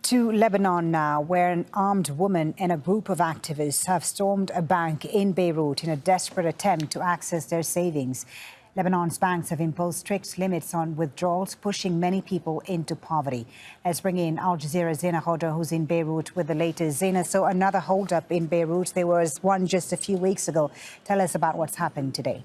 To Lebanon now, where an armed woman and a group of activists have stormed a bank in Beirut in a desperate attempt to access their savings. Lebanon's banks have imposed strict limits on withdrawals, pushing many people into poverty. Let's bring in Al Jazeera's Zena Khodr, who's in Beirut with the latest. Zena, so another holdup in Beirut. There was one just a few weeks ago. Tell us about what's happened today.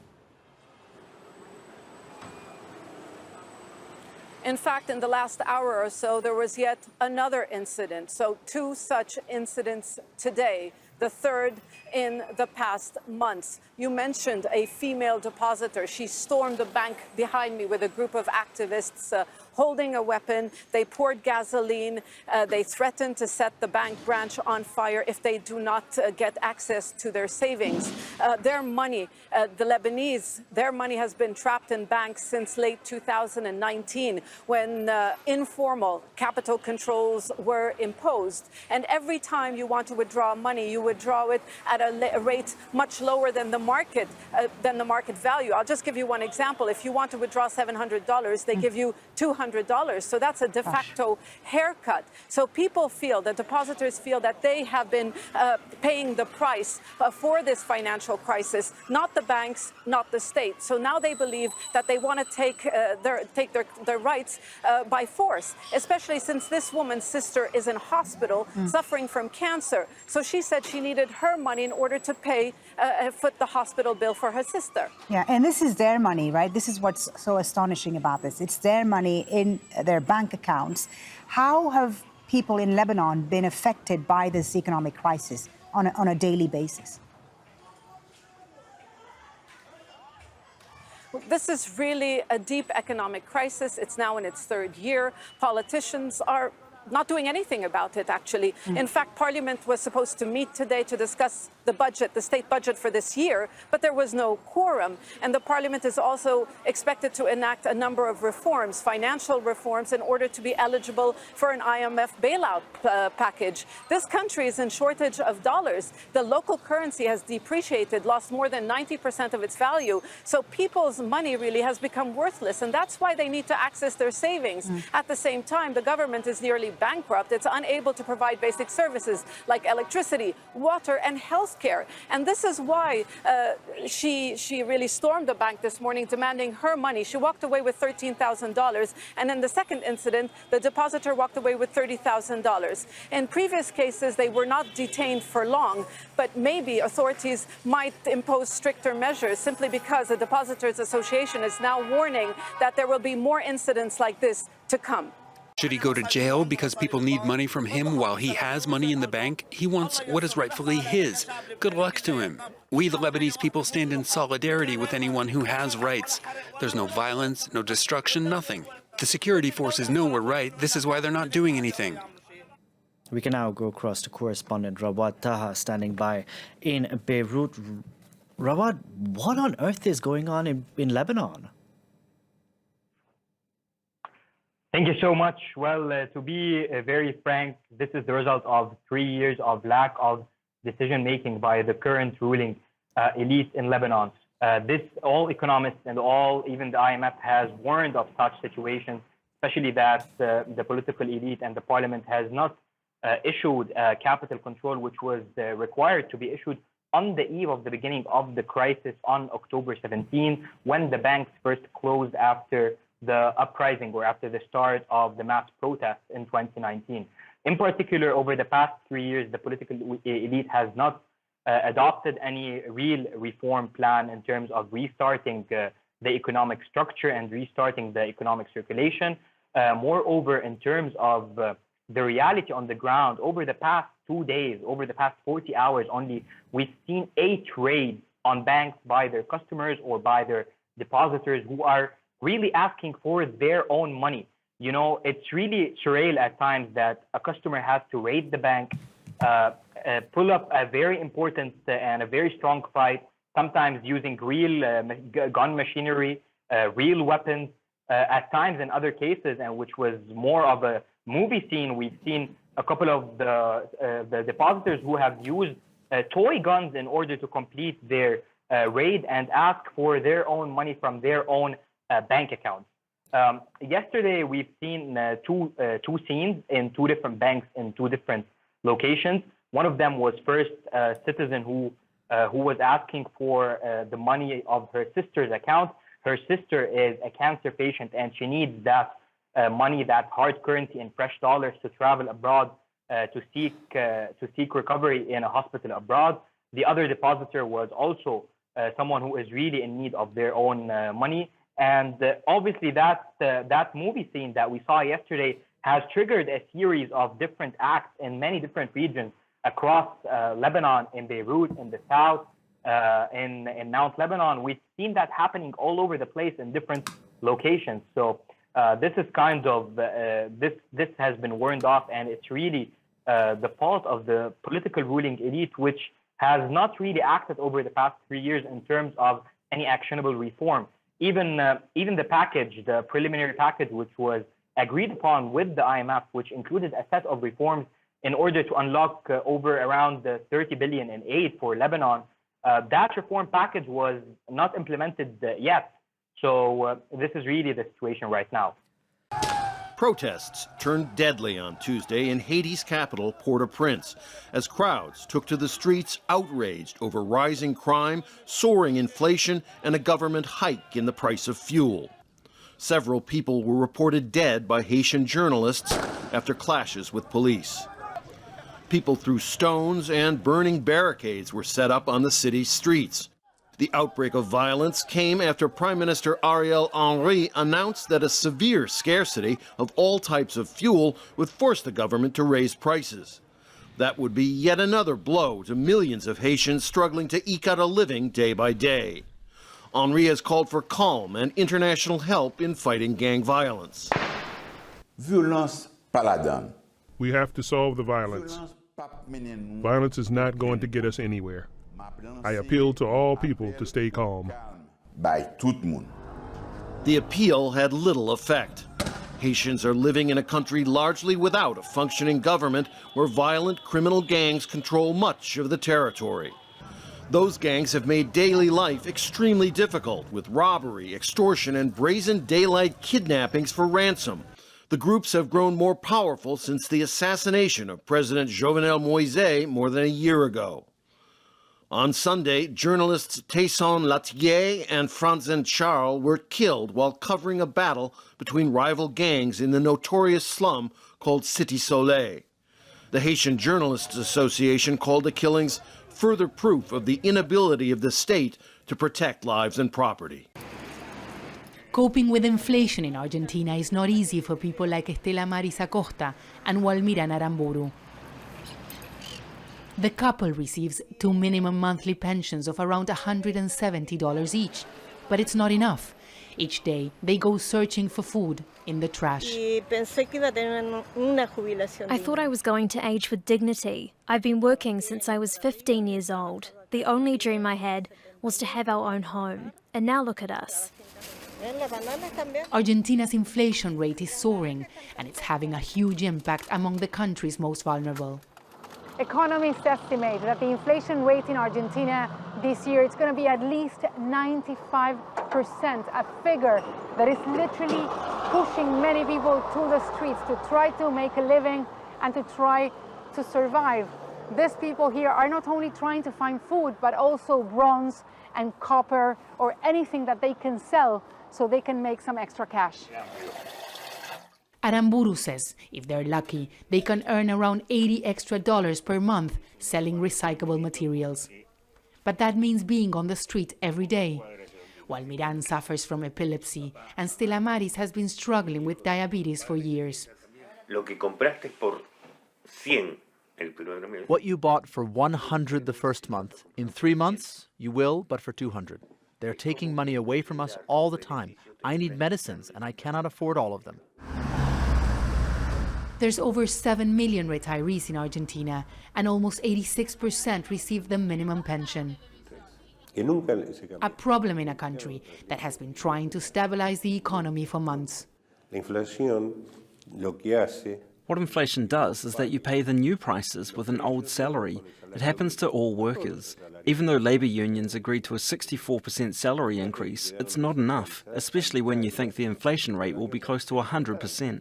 In fact, in the last hour or so, there was yet another incident. So 2 such incidents today, the third in the past months. You mentioned a female depositor. She stormed the bank behind me with a group of activists holding a weapon. They poured gasoline. They threatened to set the bank branch on fire if they do not get access to their savings. Their money, the Lebanese, their money has been trapped in banks since late 2019 when informal capital controls were imposed. And every time you want to withdraw money, you withdraw it at a rate much lower than the market value. I'll just give you one example. If you want to withdraw $700, they give you $200. So that's a de facto haircut. So people feel, the depositors feel that they have been paying the price for this financial crisis, not the banks, not the state. So now they believe that they want to take their rights by force, especially since this woman's sister is in hospital suffering from cancer. So she said she needed her money in order to foot the hospital bill for her sister. Yeah, and this is their money, right? This is what's so astonishing about this. It's their money in their bank accounts. How have people in Lebanon been affected by this economic crisis on a daily basis? This is really a deep economic crisis. It's now in its third year. Politicians are not doing anything about it, actually. In fact, Parliament was supposed to meet today to discuss the budget, the state budget for this year, but there was no quorum. And the Parliament is also expected to enact a number of reforms, financial reforms, in order to be eligible for an IMF bailout package. This country is in shortage of dollars. The local currency has depreciated, lost more than 90% of its value. So people's money really has become worthless, and that's why they need to access their savings. At the same time, the government is nearly bankrupt. It's unable to provide basic services like electricity, water, and health care. And this is why she really stormed the bank this morning demanding her money. She walked away with $13,000. And in the second incident, the depositor walked away with $30,000. In previous cases, they were not detained for long, but maybe authorities might impose stricter measures simply because the Depositors Association is now warning that there will be more incidents like this to come. Should he go to jail because people need money from him while he has money in the bank? He wants what is rightfully his. Good luck to him. We, the Lebanese people, stand in solidarity with anyone who has rights. There's no violence, no destruction, nothing. The security forces know we're right. This is why they're not doing anything. We can now go across to correspondent Rawad Taha standing by in Beirut. Rawad, what on earth is going on in Lebanon? Thank you so much. Well, to be very frank, this is the result of 3 years of lack of decision-making by the current ruling elite in Lebanon. All economists and even the IMF has warned of such situations, especially that the political elite and the parliament has not issued capital control, which was required to be issued on the eve of the beginning of the crisis on October 17, when the banks first closed after the uprising or after the start of the mass protests in 2019. In particular, over the past 3 years, the political elite has not adopted any real reform plan in terms of restarting the economic structure and restarting the economic circulation. Moreover, in terms of the reality on the ground, over the past 2 days, over the past 40 hours only, we've seen 8 raids on banks by their customers or by their depositors who are really asking for their own money. You know, it's really surreal at times that a customer has to raid the bank, pull up a very important and a very strong fight, sometimes using real gun machinery, real weapons. At times in other cases, and which was more of a movie scene, we've seen a couple of the depositors who have used toy guns in order to complete their raid and ask for their own money from their own bank accounts. Yesterday, we've seen two scenes in two different banks in two different locations. One of them was first a citizen who was asking for the money of her sister's account. Her sister is a cancer patient, and she needs that money, that hard currency in fresh dollars, to travel abroad to seek recovery in a hospital abroad. The other depositor was also someone who is really in need of their own money. And obviously that movie scene that we saw yesterday has triggered a series of different acts in many different regions across Lebanon, in Beirut, in the south, in Mount Lebanon. We've seen that happening all over the place in different locations. So this is kind of, this has been warned off, and it's really the fault of the political ruling elite, which has not really acted over the past 3 years in terms of any actionable reform. Even the package, the preliminary package, which was agreed upon with the IMF, which included a set of reforms in order to unlock over around 30 billion in aid for Lebanon, that reform package was not implemented yet. So this is really the situation right now. Protests turned deadly on Tuesday in Haiti's capital, Port-au-Prince, as crowds took to the streets outraged over rising crime, soaring inflation, and a government hike in the price of fuel. Several people were reported dead by Haitian journalists after clashes with police. People threw stones and burning barricades were set up on the city's streets. The outbreak of violence came after Prime Minister Ariel Henry announced that a severe scarcity of all types of fuel would force the government to raise prices. That would be yet another blow to millions of Haitians struggling to eke out a living day by day. Henry has called for calm and international help in fighting gang violence. Violence pas la donne. We have to solve the violence. Violence is not going to get us anywhere. I appeal to all people to stay calm. By tout monde. The appeal had little effect. Haitians are living in a country largely without a functioning government where violent criminal gangs control much of the territory. Those gangs have made daily life extremely difficult with robbery, extortion, and brazen daylight kidnappings for ransom. The groups have grown more powerful since the assassination of President Jovenel Moïse more than a year ago. On Sunday, journalists Tesson Latier and Franzen Charles were killed while covering a battle between rival gangs in the notorious slum called Cité Soleil. The Haitian Journalists Association called the killings further proof of the inability of the state to protect lives and property. Coping with inflation in Argentina is not easy for people like Estela Maris Acosta and Walmira Naramburu. The couple receives 2 minimum monthly pensions of around $170 each, but it's not enough. Each day, they go searching for food in the trash. I thought I was going to age with dignity. I've been working since I was 15 years old. The only dream I had was to have our own home. And now look at us. Argentina's inflation rate is soaring, and it's having a huge impact among the country's most vulnerable. Economists estimate that the inflation rate in Argentina this year is going to be at least 95%, a figure that is literally pushing many people to the streets to try to make a living and to try to survive. These people here are not only trying to find food, but also bronze and copper or anything that they can sell so they can make some extra cash. Aramburu says if they're lucky, they can earn around $80 extra per month selling recyclable materials. But that means being on the street every day. While Miran suffers from epilepsy, and Stella Maris has been struggling with diabetes for years. What you bought for 100 the first month, in 3 months, you will, but for 200. They're taking money away from us all the time. I need medicines, and I cannot afford all of them. There's over 7 million retirees in Argentina, and almost 86% receive the minimum pension. A problem in a country that has been trying to stabilize the economy for months. What inflation does is that you pay the new prices with an old salary. It happens to all workers. Even though labour unions agreed to a 64% salary increase, it's not enough, especially when you think the inflation rate will be close to 100%.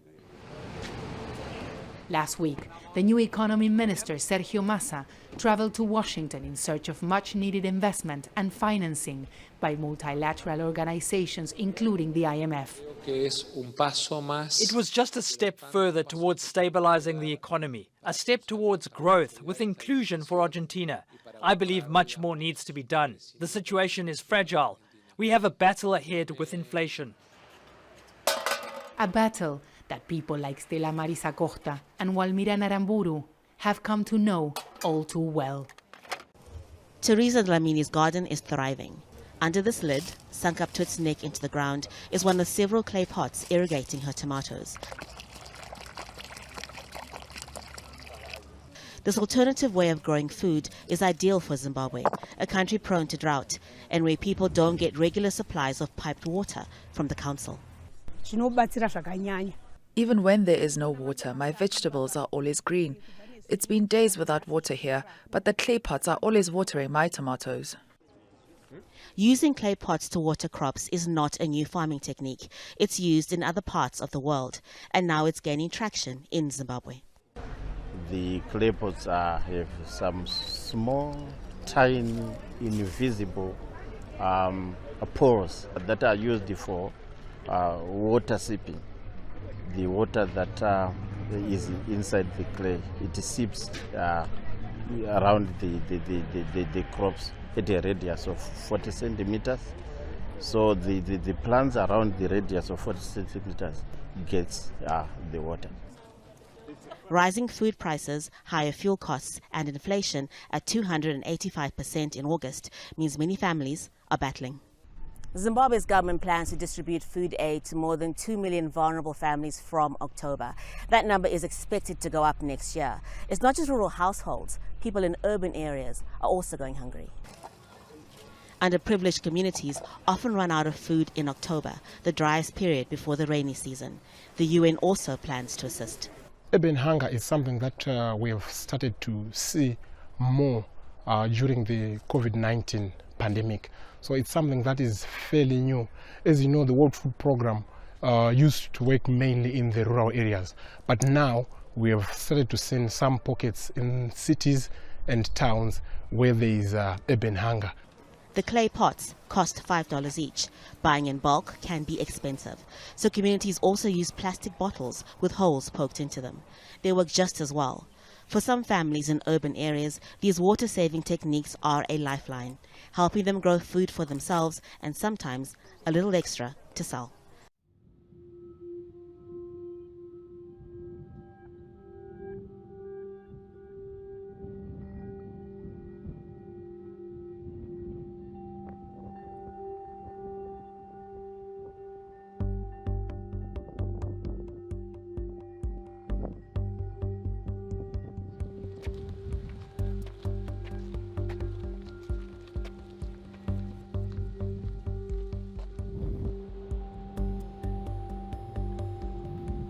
Last week, the new economy minister, Sergio Massa, traveled to Washington in search of much-needed investment and financing by multilateral organizations, including the IMF. It was just a step further towards stabilizing the economy, a step towards growth with inclusion for Argentina. I believe much more needs to be done. The situation is fragile. We have a battle ahead with inflation. A battle that people like Stella Marisa Costa and Walmira Naramburu have come to know all too well. Teresa Dlamini's garden is thriving. Under this lid, sunk up to its neck into the ground, is one of several clay pots irrigating her tomatoes. This alternative way of growing food is ideal for Zimbabwe, a country prone to drought, and where people don't get regular supplies of piped water from the council. Even when there is no water, my vegetables are always green. It's been days without water here, but the clay pots are always watering my tomatoes. Using clay pots to water crops is not a new farming technique. It's used in other parts of the world, and now it's gaining traction in Zimbabwe. The clay pots have some small, tiny, invisible pores that are used for water seeping. The water that is inside the clay, it seeps around the crops at a radius of 40 centimeters. So the plants around the radius of 40 centimeters gets the water. Rising food prices, higher fuel costs and inflation at 285% in August means many families are battling. Zimbabwe's government plans to distribute food aid to more than 2 million vulnerable families from October. That number is expected to go up next year. It's not just rural households. People in urban areas are also going hungry. Underprivileged communities often run out of food in October, the driest period before the rainy season. The UN also plans to assist. Urban hunger is something that we have started to see more during the COVID-19 pandemic. So it's something that is fairly new. As you know, the World Food Programme used to work mainly in the rural areas, but now we have started to send some pockets in cities and towns where there is urban hunger. The clay pots cost $5 each. Buying in bulk can be expensive, so communities also use plastic bottles with holes poked into them. They work just as well. For some families in urban areas, these water-saving techniques are a lifeline, helping them grow food for themselves and sometimes a little extra to sell.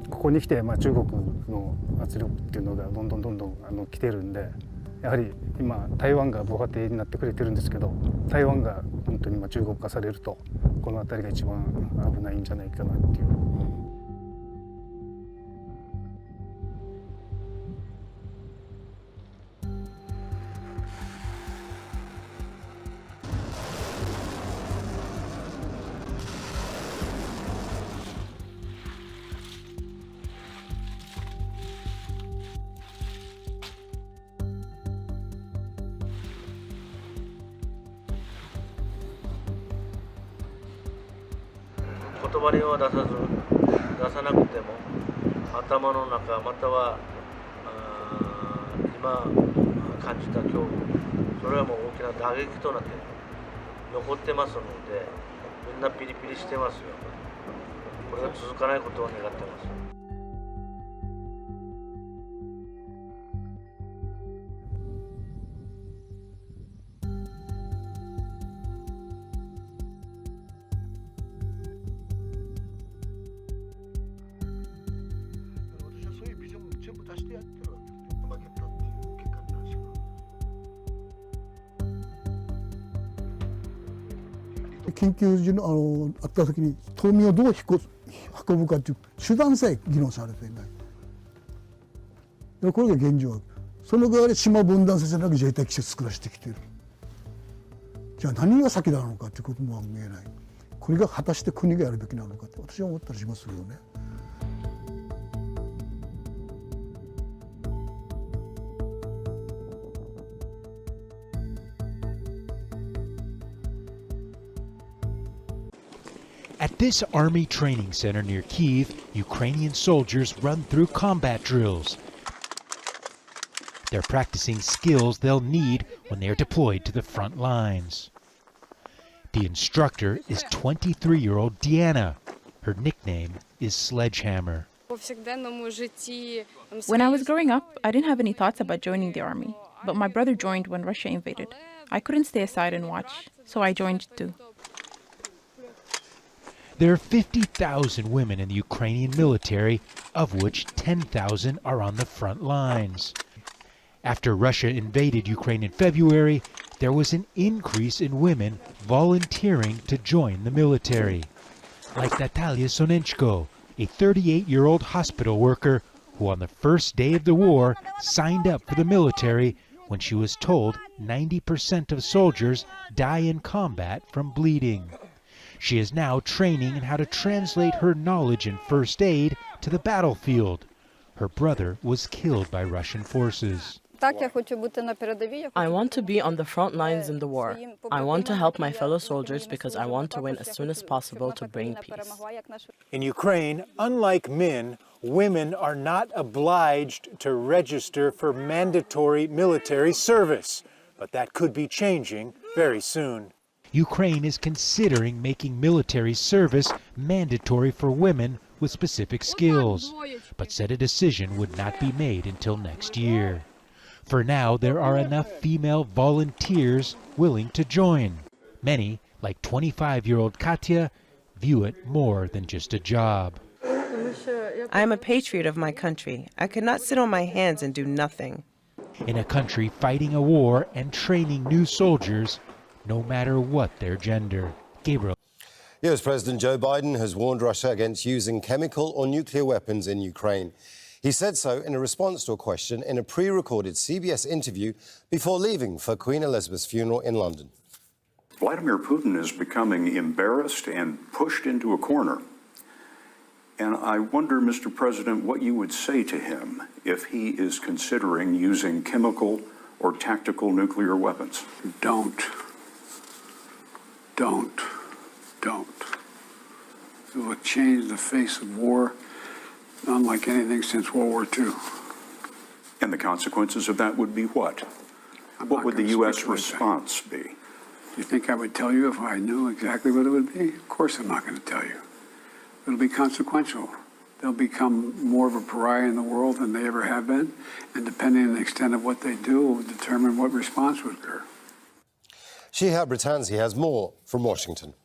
ここに来て、中国の圧力っていうのがどんどん来てるんで、やはり今台湾が防波堤になってくれてるんですけど、台湾が本当に中国化されるとこの辺りが一番危ないんじゃないかなっていう。言葉には出さなくても頭の中または今感じた恐怖、それはもう大きな打撃となって残ってますので、みんなピリピリしてますよ。これが続かないことを願ってます。緊急時のあった時に島民をどう運ぶかという手段さえ議論されていない。これが現状。その代わり島分断させなく自衛隊基地を作らせてきている。じゃあ何が先なのかということも見えない。これが果たして国がやるべきなのかと私は思ったりしますけどね。At this army training center near Kyiv, Ukrainian soldiers run through combat drills. They're practicing skills they'll need when they're deployed to the front lines. The instructor is 23-year-old Diana. Her nickname is Sledgehammer. When I was growing up, I didn't have any thoughts about joining the army, but my brother joined when Russia invaded. I couldn't stay aside and watch, so I joined too. There are 50,000 women in the Ukrainian military, of which 10,000 are on the front lines. After Russia invaded Ukraine in February, there was an increase in women volunteering to join the military. Like Natalia Sonenchko, a 38-year-old hospital worker who on the first day of the war signed up for the military when she was told 90% of soldiers die in combat from bleeding. She is now training in how to translate her knowledge in first aid to the battlefield. Her brother was killed by Russian forces. I want to be on the front lines in the war. I want to help my fellow soldiers because I want to win as soon as possible to bring peace. In Ukraine, unlike men, women are not obliged to register for mandatory military service. But that could be changing very soon. Ukraine is considering making military service mandatory for women with specific skills, but said a decision would not be made until next year. For now, there are enough female volunteers willing to join. Many, like 25-year-old Katya, view it more than just a job. I am a patriot of my country. I could not sit on my hands and do nothing. In a country fighting a war and training new soldiers, no matter what their gender. Gabriel. US President Joe Biden has warned Russia against using chemical or nuclear weapons in Ukraine. He said so in a response to a question in a pre-recorded CBS interview before leaving for Queen Elizabeth's funeral in London. Vladimir Putin is becoming embarrassed and pushed into a corner. And I wonder, Mr. President, what you would say to him if he is considering using chemical or tactical nuclear weapons. Don't. It will change the face of war, unlike anything since World War II. And the consequences of that would be what? What would the U.S. response be? Do you think I would tell you if I knew exactly what it would be? Of course I'm not going to tell you. It'll be consequential. They'll become more of a pariah in the world than they ever have been, and depending on the extent of what they do will determine what response would occur. Shihab Britanzi has more from Washington.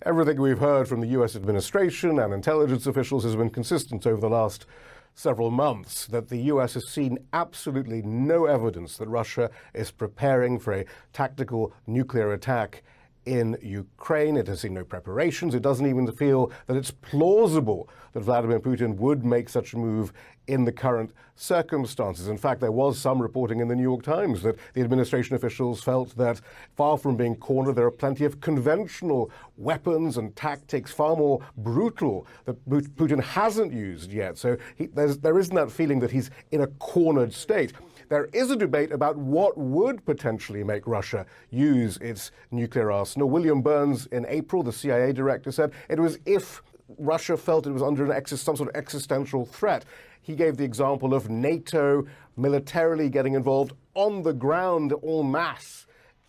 Everything we've heard from the U.S. administration and intelligence officials has been consistent over the last several months, that the U.S. has seen absolutely no evidence that Russia is preparing for a tactical nuclear attack in Ukraine. It has seen no preparations. It doesn't even feel that it's plausible that Vladimir Putin would make such a move in the current circumstances. In fact, there was some reporting in the New York Times that the administration officials felt that far from being cornered, there are plenty of conventional weapons and tactics, far more brutal, that Putin hasn't used yet. So there isn't that feeling that he's in a cornered state. There is a debate about what would potentially make Russia use its nuclear arsenal. William Burns in April, the CIA director, said it was if Russia felt it was under some sort of existential threat. He gave the example of NATO militarily getting involved on the ground en masse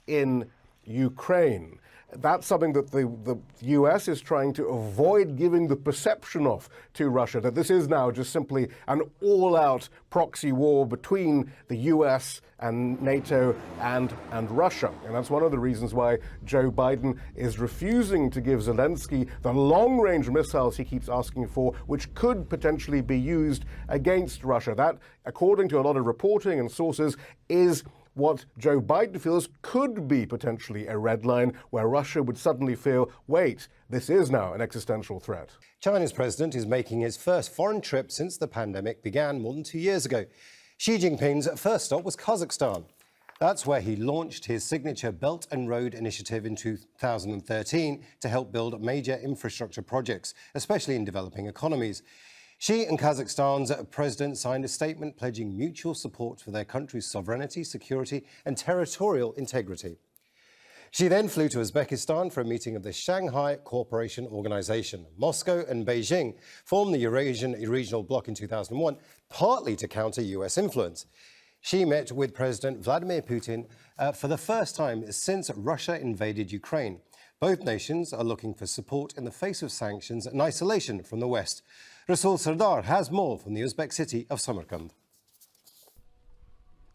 in Ukraine. That's something that the US is trying to avoid giving the perception of to Russia, that this is now just simply an all-out proxy war between the US and NATO and Russia. And that's one of the reasons why Joe Biden is refusing to give Zelensky the long-range missiles he keeps asking for, which could potentially be used against Russia. That, according to a lot of reporting and sources, is what Joe Biden feels could be potentially a red line where Russia would suddenly feel, wait, this is now an existential threat. China's president is making his first foreign trip since the pandemic began more than 2 years ago. Xi Jinping's first stop was Kazakhstan. That's where he launched his signature Belt and Road Initiative in 2013 to help build major infrastructure projects, especially in developing economies. Xi and Kazakhstan's president signed a statement pledging mutual support for their country's sovereignty, security and territorial integrity. Xi then flew to Uzbekistan for a meeting of the Shanghai Cooperation Organization. Moscow and Beijing formed the Eurasian regional bloc in 2001, partly to counter US influence. Xi met with President Vladimir Putin for the first time since Russia invaded Ukraine. Both nations are looking for support in the face of sanctions and isolation from the West. Rasul Sardar has more from the Uzbek city of Samarkand.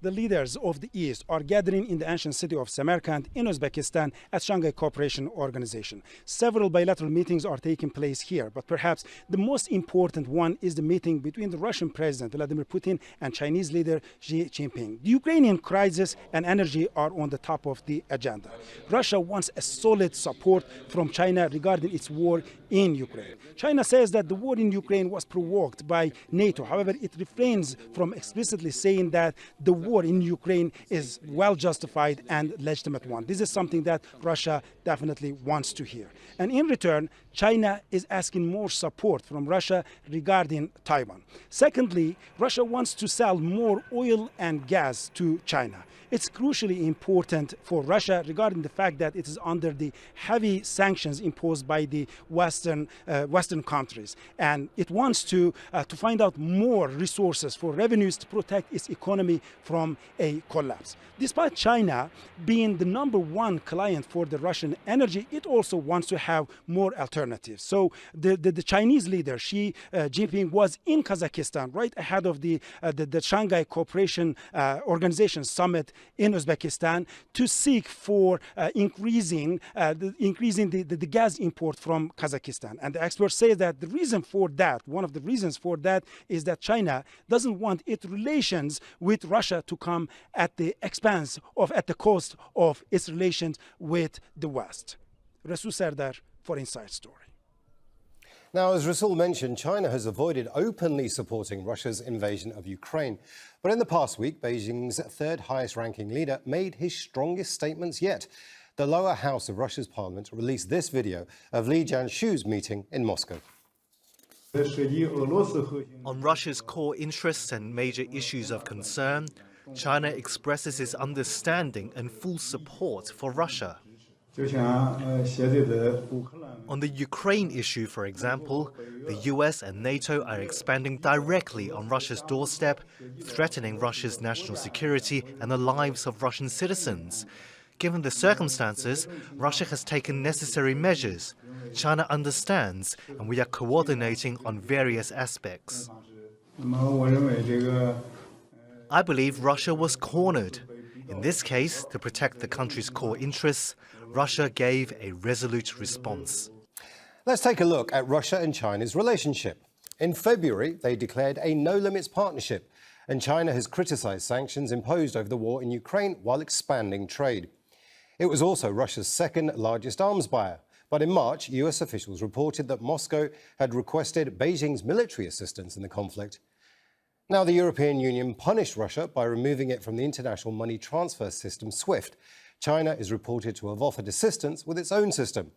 The leaders of the East are gathering in the ancient city of Samarkand in Uzbekistan at Shanghai Cooperation Organization. Several bilateral meetings are taking place here, but perhaps the most important one is the meeting between the Russian President Vladimir Putin and Chinese leader Xi Jinping. The Ukrainian crisis and energy are on the top of the agenda. Russia wants a solid support from China regarding its war in Ukraine. China says that the war in Ukraine was provoked by NATO. However, it refrains from explicitly saying that the war in Ukraine is well justified and legitimate one. This is something that Russia definitely wants to hear. And in return, China is asking more support from Russia regarding Taiwan. Secondly, Russia wants to sell more oil and gas to China. It's crucially important for Russia regarding the fact that it is under the heavy sanctions imposed by the Western countries, and it wants to find out more resources for revenues to protect its economy from a collapse. Despite China being the #1 client for the Russian energy, it also wants to have more alternatives. So the Chinese leader Xi Jinping was in Kazakhstan right ahead of the Shanghai Cooperation Organization summit in Uzbekistan to seek for increasing the gas import from Kazakhstan. And the experts say that the reason for that, one of the reasons for that, is that China doesn't want its relations with Russia to come at the cost of its relations with the West. Rasul Sardar for Inside Story. Now, as Rasul mentioned, China has avoided openly supporting Russia's invasion of Ukraine. But in the past week, Beijing's third highest ranking leader made his strongest statements yet. The lower house of Russia's parliament released this video of Li Jianshu's meeting in Moscow. On Russia's core interests and major issues of concern, China expresses its understanding and full support for Russia. On the Ukraine issue, for example, the US and NATO are expanding directly on Russia's doorstep, threatening Russia's national security and the lives of Russian citizens. Given the circumstances, Russia has taken necessary measures. China understands, and we are coordinating on various aspects. I believe Russia was cornered. In this case, to protect the country's core interests, Russia gave a resolute response. Let's take a look at Russia and China's relationship. In February, they declared a no-limits partnership, and China has criticized sanctions imposed over the war in Ukraine while expanding trade. It was also Russia's second largest arms buyer. But in March, US officials reported that Moscow had requested Beijing's military assistance in the conflict. Now, the European Union punished Russia by removing it from the international money transfer system SWIFT. China is reported to have offered assistance with its own system.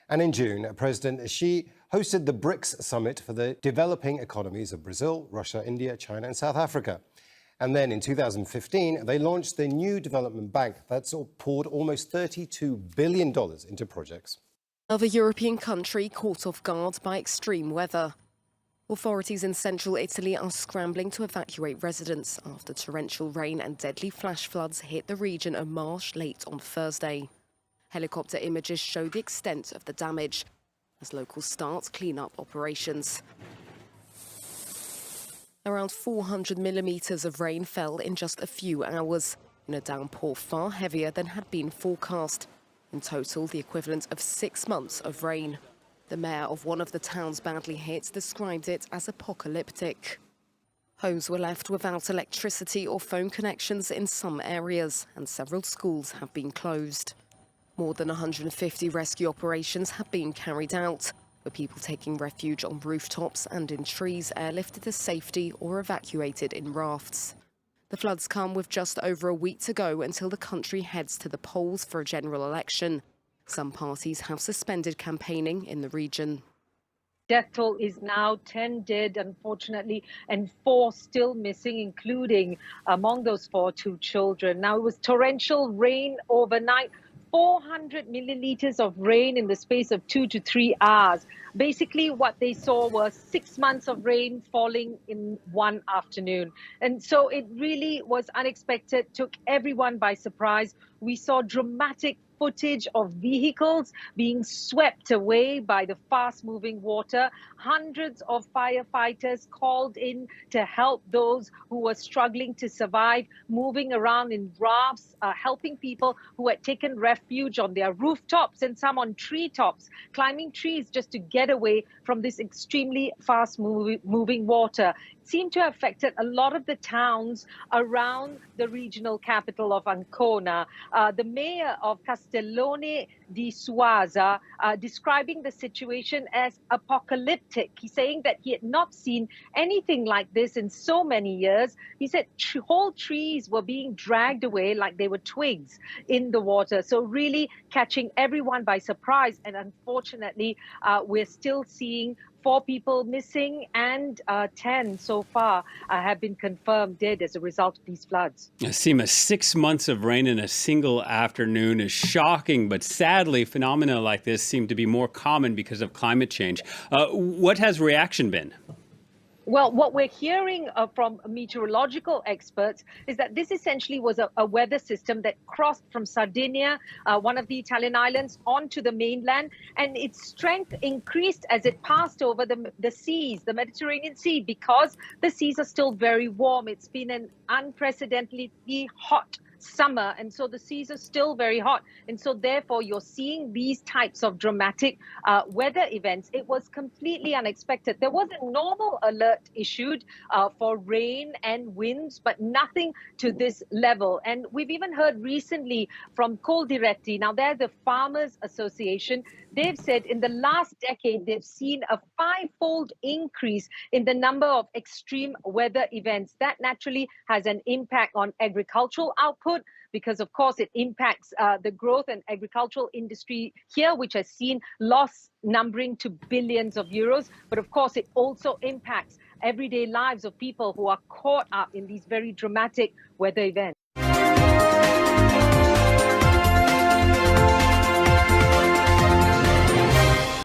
And in June, President Xi hosted the BRICS summit for the developing economies of Brazil, Russia, India, China and South Africa. And then in 2015, they launched the new development bank that's poured almost $32 billion into projects. Another European country caught off guard by extreme weather. Authorities in central Italy are scrambling to evacuate residents after torrential rain and deadly flash floods hit the region of Marche late on Thursday. Helicopter images show the extent of the damage as locals start clean-up operations. Around 400 millimetres of rain fell in just a few hours, in a downpour far heavier than had been forecast. In total, the equivalent of 6 months of rain. The mayor of one of the towns badly hit described it as apocalyptic. Homes were left without electricity or phone connections in some areas, and several schools have been closed. More than 150 rescue operations have been carried out, with people taking refuge on rooftops and in trees airlifted to safety or evacuated in rafts. The floods come with just over a week to go until the country heads to the polls for a general election. Some parties have suspended campaigning in the region. Death toll is now 10 dead, unfortunately, and 4 still missing, including among those 4, 2 children. Now, it was torrential rain overnight. 400 milliliters of rain in the space of 2 to 3 hours. Basically, what they saw was 6 months of rain falling in one afternoon. And so it really was unexpected, took everyone by surprise. We saw dramatic footage of vehicles being swept away by the fast-moving water. Hundreds of firefighters called in to help those who were struggling to survive, moving around in rafts, helping people who had taken refuge on their rooftops and some on treetops, climbing trees just to get away from this extremely fast-moving water. It seemed to have affected a lot of the towns around the regional capital of Ancona. The mayor of Castellone di Suasa describing the situation as apocalyptic. He's saying that he had not seen anything like this in so many years. He said whole trees were being dragged away like they were twigs in the water. So really catching everyone by surprise. And unfortunately, we're still seeing 4 people missing and 10 so far have been confirmed dead as a result of these floods. Seema, 6 months of rain in a single afternoon is shocking, but sadly, phenomena like this seem to be more common because of climate change. What has reaction been? Well, what we're hearing from meteorological experts is that this essentially was a weather system that crossed from Sardinia, one of the Italian islands, onto the mainland, and its strength increased as it passed over the seas, the Mediterranean Sea, because the seas are still very warm. It's been an unprecedentedly hot summer, and so the seas are still very hot, and so therefore you're seeing these types of dramatic weather events. It was completely unexpected. There was a normal alert issued for rain and winds, but nothing to this level. And we've even heard recently from Coldiretti. Now they're the Farmers Association. They've said in the last decade they've seen a 5-fold increase in the number of extreme weather events. That naturally has an impact on agricultural output, because of course it impacts the growth and agricultural industry here, which has seen loss numbering to billions of euros. But of course it also impacts everyday lives of people who are caught up in these very dramatic weather events.